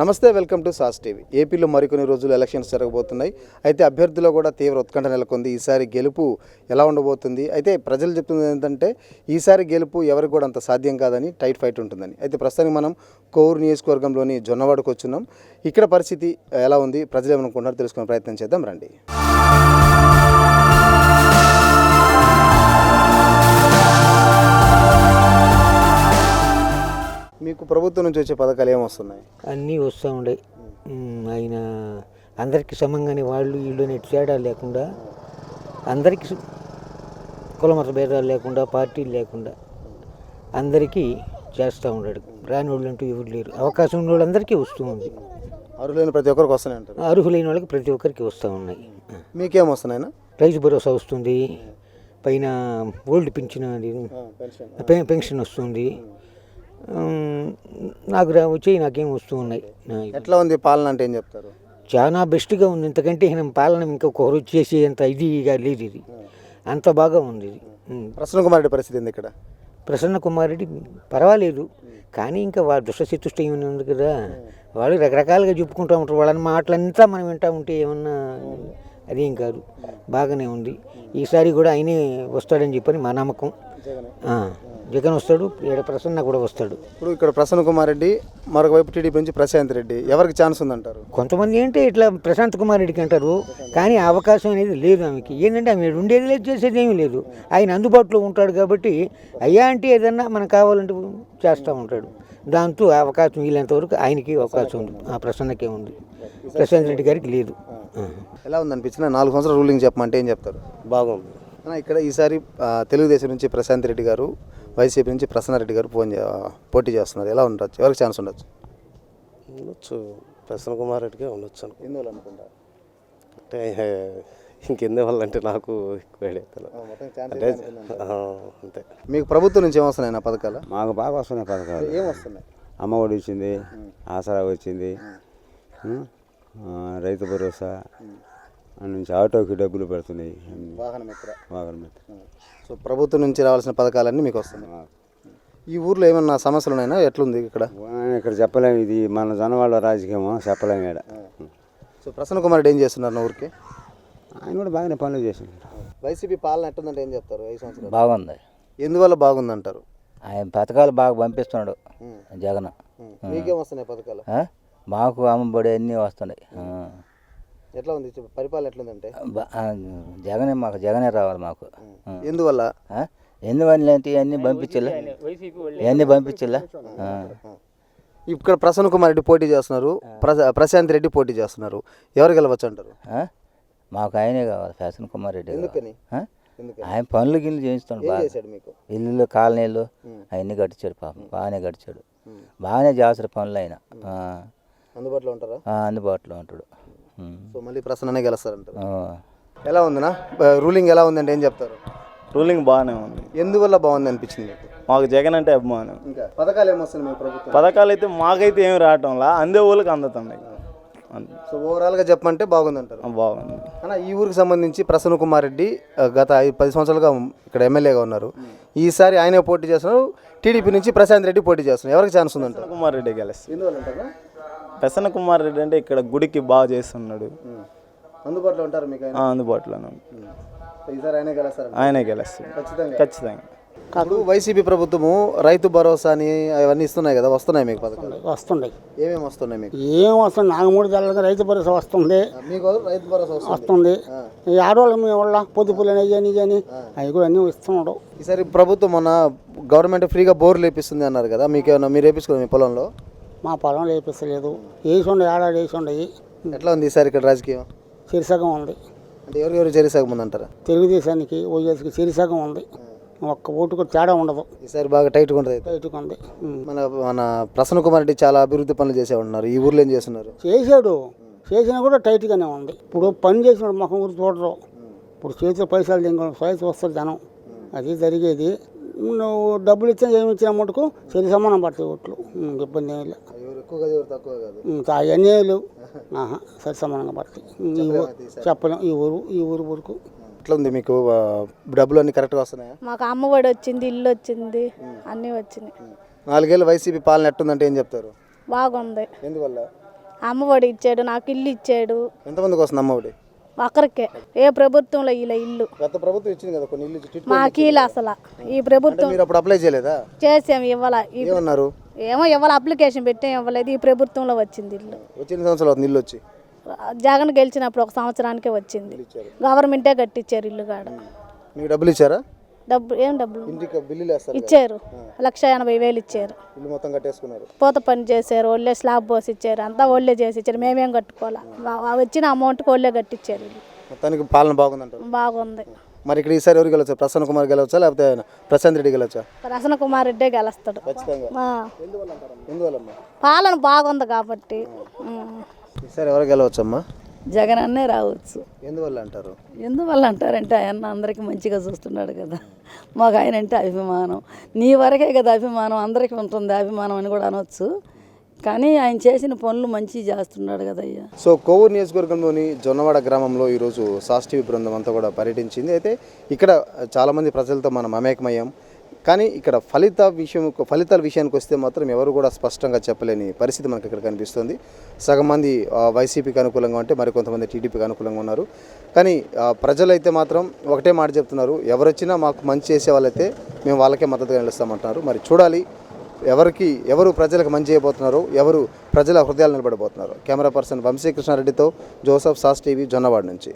నమస్తే, welcome to sauce TV. ఏపీలో మరికొన్ని రోజులు ఎలక్షన్స్ జరగబోతున్నాయి. అయితే అభ్యర్థుల్లో కూడా తీవ్ర ఉత్కంఠ నెలకొంది. ఈసారి గెలుపు ఎలా ఉండబోతుంది? అయితే ప్రజలు చెప్తున్నది ఏంటంటే ఈసారి గెలుపు ఎవరికి కూడా అంత సాధ్యం కాదని, టైట్ ఫైట్ ఉంటుందని. అయితే ప్రస్తుతానికి మనం కోవూరు నియోజకవర్గంలోని జొన్నవాడకు వచ్చున్నాం. ఇక్కడ పరిస్థితి ఎలా ఉంది, ప్రజలు ఏమనుకుంటున్నారో తెలుసుకునే ప్రయత్నం చేద్దాం రండి. మీకు ప్రభుత్వం నుంచి వచ్చే పథకాలు ఏమొస్తున్నాయి? అన్నీ వస్తూ ఉండే. ఆయన అందరికీ సమంగానే వాళ్ళు వీళ్ళు అనే తేడా లేకుండా అందరికీ కులమత భేదాలు లేకుండా పార్టీలు లేకుండా అందరికీ చేస్తూ ఉన్నాడు. రాని వాళ్ళు అంటూ ఎవరు లేరు. అవకాశం ఉన్న వాళ్ళందరికీ వస్తూ ఉంది. అర్హులైన ప్రతి ఒక్కరికి వస్తున్నాయి అంటారు? అర్హులైన వాళ్ళకి ప్రతి ఒక్కరికి వస్తూ ఉన్నాయి. మీకేమొస్తున్నాయినా? రైతు భరోసా వస్తుంది, పైన ఓల్డ్ పింఛన్ పెన్షన్ వస్తుంది. నాకు వచ్చి నాకేం వస్తూ ఉన్నాయి. ఎట్లా ఉంది పాలన అంటే ఏం చెప్తారు? చాలా బెస్ట్గా ఉంది. ఇంతకంటే పాలన ఇంకొకరు వచ్చేసి అంత ఇదిగా లేదు. ఇది అంత బాగా ఉంది. ఇది ప్రసన్న కుమార్ రెడ్డి పరిస్థితి ఏంది ఇక్కడ? ప్రసన్న కుమార్ రెడ్డి పర్వాలేదు, కానీ ఇంకా వాళ్ళ దుష్టశత్రుష్టం ఏమైనా ఉంది కదా. వాళ్ళు రకరకాలుగా చెప్పుకుంటూ ఉంటారు. వాళ్ళని మాటలంతా మనం వింటూ ఉంటే ఏమన్నా అదేం కాదు, బాగానే ఉంది. ఈసారి కూడా ఆయనే వస్తాడని చెప్పని మా నమ్మకం. జగన్ వస్తాడు, ఇక్కడ ప్రసన్న కూడా వస్తాడు. ఇప్పుడు ఇక్కడ ప్రసన్న కుమార్ రెడ్డి, మరొక వైపు టీడీపీ నుంచి ప్రశాంత్ రెడ్డి, ఎవరికి ఛాన్స్ ఉందంటారు? కొంతమంది ఏంటంటే ఇట్లా ప్రశాంత్ కుమార్ రెడ్డికి అంటారు, కానీ అవకాశం అనేది లేదు ఆమెకి. ఏంటంటే ఆమె ఉండేది లేదు, చేసేది ఏమీ లేదు. ఆయన అందుబాటులో ఉంటాడు కాబట్టి అయ్యా అంటే ఏదన్నా మనకు కావాలంటే చేస్తూ ఉంటాడు. దాంతో అవకాశం వీళ్ళంత వరకు ఆయనకి అవకాశం ఉంది, ఆ ప్రసన్నకే ఉంది. ప్రశాంత్ రెడ్డి గారికి లేదు. ఎలా ఉందనిపించిన 4 సంవత్సరాలు రూలింగ్ చెప్పమంటే ఏం చెప్తారు? బాగుంది. ఇక్కడ ఈసారి తెలుగుదేశం నుంచి ప్రశాంత్ రెడ్డి గారు, వైసీపీ నుంచి ప్రసన్నారెడ్డి గారు పోటీ చేస్తున్నారు. ఎలా ఉండొచ్చు? ఎవరికి ఛాన్స్ ఉండొచ్చు? ప్రసన్న కుమార్ రెడ్డికే ఉండొచ్చు. ఎందువల్ల అనుకుంటా? అంటే ఇంకెందువల్ల అంటే నాకు ఎక్కువ అంతే. మీకు ప్రభుత్వం నుంచి ఏమొస్తున్నాయి నా పథకాలు? మాకు బాగా వస్తున్నాయి పథకాలు. ఏమొస్తున్నాయి? అమ్మ ఒడి వచ్చింది, ఆసరా వచ్చింది, రైతు భరోసా నుంచి ఆటోకి డబ్బులు పెడుతున్నాయి, వాహన మిత్ర. సో ప్రభుత్వం నుంచి రావాల్సిన పథకాలన్నీ మీకు వస్తున్నాయి. ఈ ఊర్లో ఏమన్నా సమస్యలు ఉన్నాయా? ఎట్లుంది ఇక్కడ? ఇక్కడ చెప్పలేము, ఇది మన జనవాళ్ళ రాజకీయమో చెప్పలేము ఇక్కడ. సో ప్రసన్న కుమార్ రెడ్డి ఏం చేస్తున్నారు నా ఊరికి? ఆయన కూడా బాగానే పనులు చేస్తున్నారు. వైసీపీ పాలన ఎట్టుందంటే ఏం చెప్తారు? 5 సంవత్సరాలు బాగుంది. ఎందువల్ల బాగుందంటారు? ఆయన పథకాలు బాగా పంపిస్తున్నాడు జగన్. మీకేం వస్తున్నాయి పథకాలు? మాకు అమ్మబడి అన్నీ వస్తున్నాయి. ఎట్లా ఉంది పరిపాలన? ఎట్లుందంటే జగనే, మాకు జగనే రావాలి మాకు. ఎందువల్ల? ఎందువల్ల అంటే ఇవన్నీ పంపించలే, ఇవన్నీ పంపించలే. ఇక్కడ ప్రసన్న కుమార్ రెడ్డి పోటీ చేస్తున్నారు, ప్రశాంత్ రెడ్డి పోటీ చేస్తున్నారు. ఎవరు గెలవచ్చు అంటారు? మాకు ఆయనే కావాలి, ప్రసన్న కుమార్ రెడ్డి. ఎందుకని? ఆయన పనులు గిల్లు చేయిస్తాడు బాగా. ఇల్లు కాలనీలు అవన్నీ కట్టించాడు, పాపం బాగానే కట్టించాడు. బాగానే చేస్తారు పనులు. ఆయన అందుబాటులో ఉంటారా? అందుబాటులో ఉంటాడు. సో మళ్ళీ ప్రసన్ననే గెలుస్తారంటారు. ఎలా ఉందినా రూలింగ్? ఎలా ఉందంటే ఏం చెప్తారు? రూలింగ్ బాగానే ఉంది. ఎందువల్ల బాగుంది అనిపించింది? మాకు జగన్ అంటే అభిమానం. ఇంకా పథకాలు ఏమొస్తున్నాయి మీ ప్రభుత్వం? పథకాలు అయితే మాకైతే ఏమి రావటంలా, అందే ఊళ్ళకి అందుతున్నాయి. సో ఓవరాల్గా చెప్పమంటే బాగుందంటారు. బాగుంది. అన్న, ఈ ఊరికి సంబంధించి ప్రసన్న కుమార్ రెడ్డి గత 10 సంవత్సరాలుగా ఇక్కడ ఎమ్మెల్యేగా ఉన్నారు. ఈసారి ఆయనే పోటీ చేస్తున్నారు. టీడీపీ నుంచి ప్రశాంత్ రెడ్డి పోటీ చేస్తున్నారు. ఎవరికి ఛాన్స్ ఉందంటారు? కుమార్ రెడ్డి గెలుస్తుంది. ఎందువల్ల అంటారా? ప్రసన్న కుమార్ రెడ్డి అంటే ఇక్కడ గుడికి బాగా చేస్తున్నాడు. అందుబాటులో ఉంటారు మీకు? అందుబాటులోనే. ఈసారి ఆయనే గెలుస్తారు? ఆయనే గెలుస్తుంది ఖచ్చితంగా. ఇప్పుడు వైసీపీ ప్రభుత్వము రైతు భరోసా అని అవన్నీ ఇస్తున్నాయి కదా, వస్తున్నాయి మీకు పథకాలు? వస్తున్నాయి. ఏమేమి వస్తున్నాయి మీకు? ఏం వస్తుంది? నాగమూడి తెల్లగా రైతు భరోసా వస్తుంది. మీకు రైతు భరోసా వస్తుంది. ఈ ఆడవాళ్ళు మీ వాళ్ళ పొదుపులు అని కానీ అవి కూడా అన్నీ ఇస్తున్నాడు. ఈసారి ప్రభుత్వం మొన్న గవర్నమెంట్ ఫ్రీగా బోర్లు వేపిస్తుంది అన్నారు కదా, మీకేమన్నా మీరు వేపించుకోండి మీ పొలంలో? మా పొలంలో వేపిస్తలేదు. వేసి ఉండే ఏడాది వేసి ఉండయి. ఎట్లా ఉంది ఈసారి ఇక్కడ రాజకీయం? చిరిసగం ఉంది. అంటే ఎవరు చెరిసగం ఉందంటారా? తెలుగుదేశానికి ఓఎస్కి చిరిసగం ఉంది. ఒక్క ఓటు కూడా తేడా ఉండదు. ఈసారి బాగా టైట్గా ఉంటుంది. టైట్గా ఉంది. మన ప్రసన్న కుమార్ రెడ్డి చాలా అభివృద్ధి పనులు చేసే ఉన్నారు. ఈ ఊర్లో ఏం చేస్తున్నారు? చేశాడు, చేసినా కూడా టైట్గానే ఉంది. ఇప్పుడు పని చేసినాడు ముఖం ఊరు చూడరు. ఇప్పుడు చేతిలో పైసలు దింగడం స్వయస్ వస్తుంది జనం, అది జరిగేది. నువ్వు డబ్బులు ఇచ్చినా ఏమి ఇచ్చినా మటుకు సరి సమానం పడతాయి ఓట్లు. ఇబ్బంది ఏమి లేదు. అవన్నీ లేవు, సరి సమానంగా పడతాయి. చెప్పలేం. ఈ ఊరు వరకు ఎట్లా ఉంది మీకు? డబ్బులు అన్ని కరెక్ట్గా వస్తున్నాయా? మాకు అమ్మఒడి వచ్చింది, ఇల్లు వచ్చింది, అన్నీ వచ్చినాయి. 4 ఏళ్ళు వైసీపీ పాలన ఎట్టుందంటే ఏం చెప్తారు? బాగుంది. ఎందువల్ల? అమ్మఒడి ఇచ్చాడు, నాకు ఇల్లు ఇచ్చాడు. ఎంతమందికి వస్తుంది అమ్మఒడి? ఒకరికే, ఏ ప్రభుత్వంలో ఇలా ఇల్లు గత ప్రభుత్వం ఇచ్చింది కదా కొన్ని ఇల్లు. మాకు ఇలా అసలు ఈ ప్రభుత్వం మీరు అప్పుడు అప్లై చేయలేదా? చేసాము, ఇవ్వాల. ఏమన్నారు? ఏమో ఇవ్వాల, అప్లికేషన్ పెట్టాం, ఇవ్వలేదు. ఈ ప్రభుత్వంలో వచ్చింది ఇల్లు. వచ్చిన సంవత్సరాలు అవుతుంది ఇల్లు వచ్చి. జగన్ గెలిచినప్పుడు 1 సంవత్సరానికే వచ్చింది. గవర్నమెంటే కట్టించారు ఇల్లు కాడ. మీకు డబ్బులు ఇచ్చారా? డబ్బులు ఇంటికి బిల్లులు వేస్తారు కదా. ఇచ్చారు, 1,80,000 ఇచ్చారు. ఇల్లు మొత్తం కట్టేసుకున్నారు. పూత పని చేశారు, వాళ్ళే స్లాబ్ పోసి ఇచ్చారు, అంతా వాళ్ళే చేసి ఇచ్చారు. మేమేం కట్టుకోవాలా, వచ్చిన అమౌంట్కి వాళ్ళే కట్టించారు ఇల్లు. మొత్తానికి పాలన బాగుందంటారు. బాగుంది. మరి ఇక్కడ ఈసారి ఎవరు గెలవచ్చు? ప్రసన్న కుమార్ గెలవచ్చా లేకపోతే ప్రశాంత్ రెడ్డి గెలవచ్చా? ప్రసన్న కుమార్ రెడ్డే గెలుస్తాడు. ఖచ్చితంగా. ఆ. ఎందువల్లమ్మా? పాలన బాగుంది కాబట్టి. ఈసారి ఎవరు గెలవచ్చమ్మా? జగన్ అన్నే రావచ్చు. ఎందువల్ల అంటారు? ఎందువల్ల అంటారంటే ఆయన అందరికీ మంచిగా చూస్తున్నాడు కదా, మాకు ఆయన అంటే అభిమానం. నీ వరకే కదా అభిమానం, అందరికీ ఉంటుంది అభిమానం అని కూడా అనొచ్చు. కానీ ఆయన చేసిన పనులు మంచిగా చేస్తున్నాడు కదా అయ్యా. సో కోవూరు నియోజకవర్గంలోని జొన్నవాడ గ్రామంలో ఈరోజు సాస్ టీవీ బృందం అంతా కూడా పర్యటించింది. అయితే ఇక్కడ చాలామంది ప్రజలతో మనం మమేకమయ్యాం. కానీ ఇక్కడ ఫలితాల విషయానికి వస్తే మాత్రం ఎవరు కూడా స్పష్టంగా చెప్పలేని పరిస్థితి మనకి ఇక్కడ కనిపిస్తుంది. సగం మంది వైసీపీకి అనుకూలంగా ఉంటే మరికొంతమంది టీడీపీకి అనుకూలంగా ఉన్నారు. కానీ ప్రజలైతే మాత్రం ఒకటే మాట చెప్తున్నారు, ఎవరొచ్చినా మాకు మంచి చేసే వాళ్ళైతే మేము వాళ్ళకే మద్దతుగా నిలుస్తామంటున్నారు. మరి చూడాలి ఎవరు ప్రజలకు మంచి చేయబోతున్నారు, ఎవరు ప్రజల హృదయాలు నిలబడబోతున్నారు. కెమెరా పర్సన్ వంశీకృష్ణారెడ్డితో జోసఫ్, సాస్ టీవీ, జొన్నవాడ నుంచి.